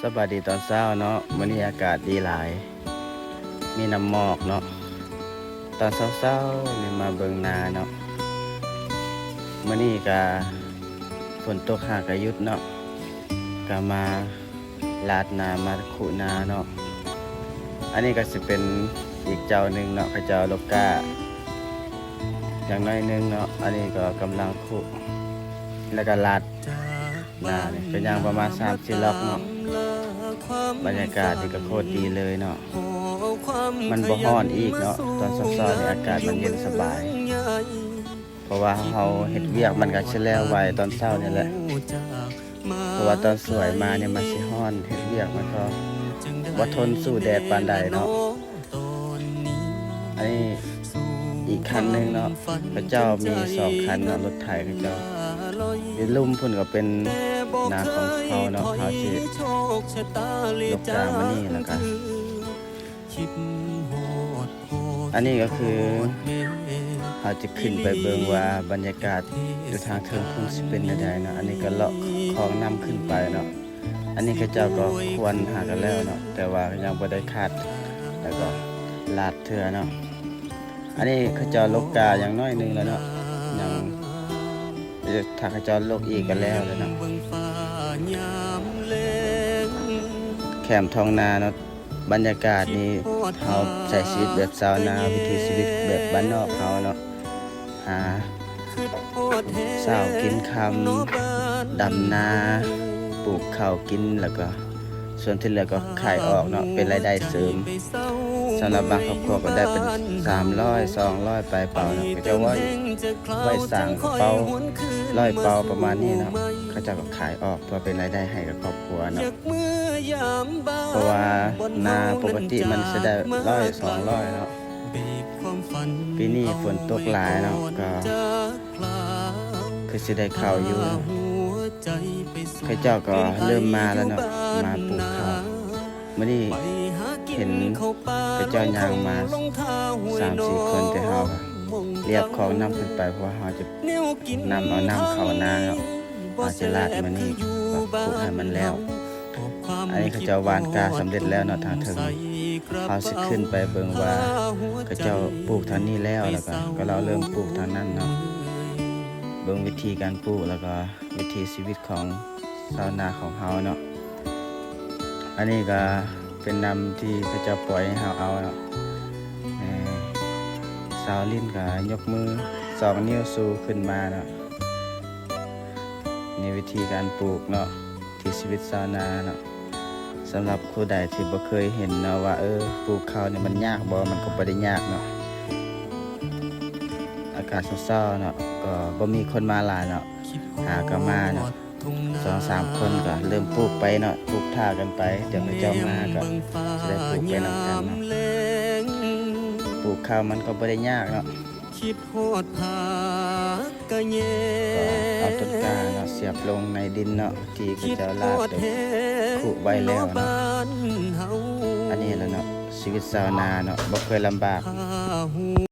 สบายดีตอนเช้าเนาะมื้อนี้อากาศดีหลายมีน้ำหมอกเนาะตอนเช้าๆนี่มาเบิ่งนาเนาะมื้อนี้ก็ฝนตกหากะหยุดเนาะก็มาลาดนามาขุนาเนาะอันนี้ก็สิเป็นอีกเจ้าหนึ่งเนาะเขาเจ้าโลกาอย่างน้อยหนึงเนาะอันนี้ก็กำลังขุแล้วก็ลาดนาเนี่ยเป็นอย่างประมาณ3-4 รอบเนาะบรรยากาศนี่ก็โคตรดีเลยเนาะมันบ่ร้อนอีกเนาะตอนเช้าๆนี่อากาศมันเย็นสบายเพราะว่าเราเฮ็ดเวียกมันก็สิแล้วไวตอนเช้านี่แหละเพราะว่าตอนสวยมาเนี่ยมันสิร้อนเฮ็ดเวียกมันก็บ่ทนสู้แดดปานใดเนาะอันนี้อีกคันนึงเนาะพระเจ้ามี2 คันเนาะรถไถพระเจ้าอยู่ลุ่มพุ่นก็เป็นนาของเขาเนาะเขาสิยกกามานี่แล้วก็อันนี้ก็คือเราจะขึ้นไปเบิ่งว่าบรรยากาศอยู่ทางเทิงพุ่งสิเป็นจังไดเนาะอันนี้ก็เลาะของนำขึ้นไปเนาะอันนี้เขาเจ้าก็ควรหากันแล้วเนาะแต่ว่ายังบ่ได้คาดแล้วก็ลาดเทื่อเนาะอันนี้เขาเจ้าลกกาอย่างน้อยนึงแล้วเนาะยังถ้าเขาเจ้าลกอีกก็แล้วเนาะแคมป์ท้องนาเนาะบรรยากาศนี้เขาใช้ชีวิตแบบชาวนาวิถีชีวิตแบบบ้านนอกเขาเนาะหาเช้ากินค่ำดำนาปลูกข้าวกินแล้วก็ส่วนที่เหลือก็ขายออกเนาะเป็นรายได้เสริมสำหรับบางครอบครัวก็ได้เป็น300 200ไปเป่าเนาะก็จะไว้สั่งเป่า100 เป่าประมาณนี้เนาะเขาจะก็ขายออกเพื่อเป็นรายได้ให้กับครอบครัวเนาะเพราะว่านาปกติมันจะได้100 200เนาะปีนี้ฝนตกหลายเนาะก็คือสิได้ข้าวอยู่เขาเจ้าก็เริ่มมาแล้วเนาะมาปลูกข้าวมื้อนี้เห็นเขาเจ้ายางมา3-4 คนแต่เฮาเรียบของนำขึ้นไปเพราะว่าเฮาจะนำเอาน้ำเข้านาเนาะเฮาจะลาดมื้อนี้ปลูกให้มันแล้วอันนี้เขาเจ้าหว่านกาสำเร็จแล้วเนาะทางเทิงเฮาสิขึ้นไปเบิ่งว่าเขาเจ้าปลูกทางนี้แล้วก็เราเริ่มปลูกทางนั้นเนาะเบิ่งวิธีการปลูกแล้วก็วิถีชีวิตของชาวนาของเฮาเนาะอันนี้ก็เป็นนำที่พระเจ้าปล่อยให้เฮาเอาเนาะสาวลิ้นก็ยกมือ2 นิ้วสู้ขึ้นมาเนาะนี่วิธีการปลูกเนาะที่ชีวิตชาวนาเนาะสำหรับผู้ใดที่บ่เคยเห็นเนาะว่าปลูกข้าวเนี่ยมันยากบ่มันก็บ่ได้ยากเนาะอากาศเช้าๆเนาะก็บ่มีคนมาหลายเนาะหาก็มาเนาะ2-3 คนก็เริ่มปลูกไปเนาะปลูกท่ากันไปเดี๋ยวพระเจ้ามาก็จะได้ปลูกไปนำกันเนาะปลูกข้าวมันก็บ่ได้ยากเนาะก็เอาต้นกล้าเนาะเสียบลงในดินเนาะที่พระเจ้าลาดขุไว้แล้วเนาะอันนี้แหละเนาะชีวิตชาวนาเนาะบ่เคยลำบาก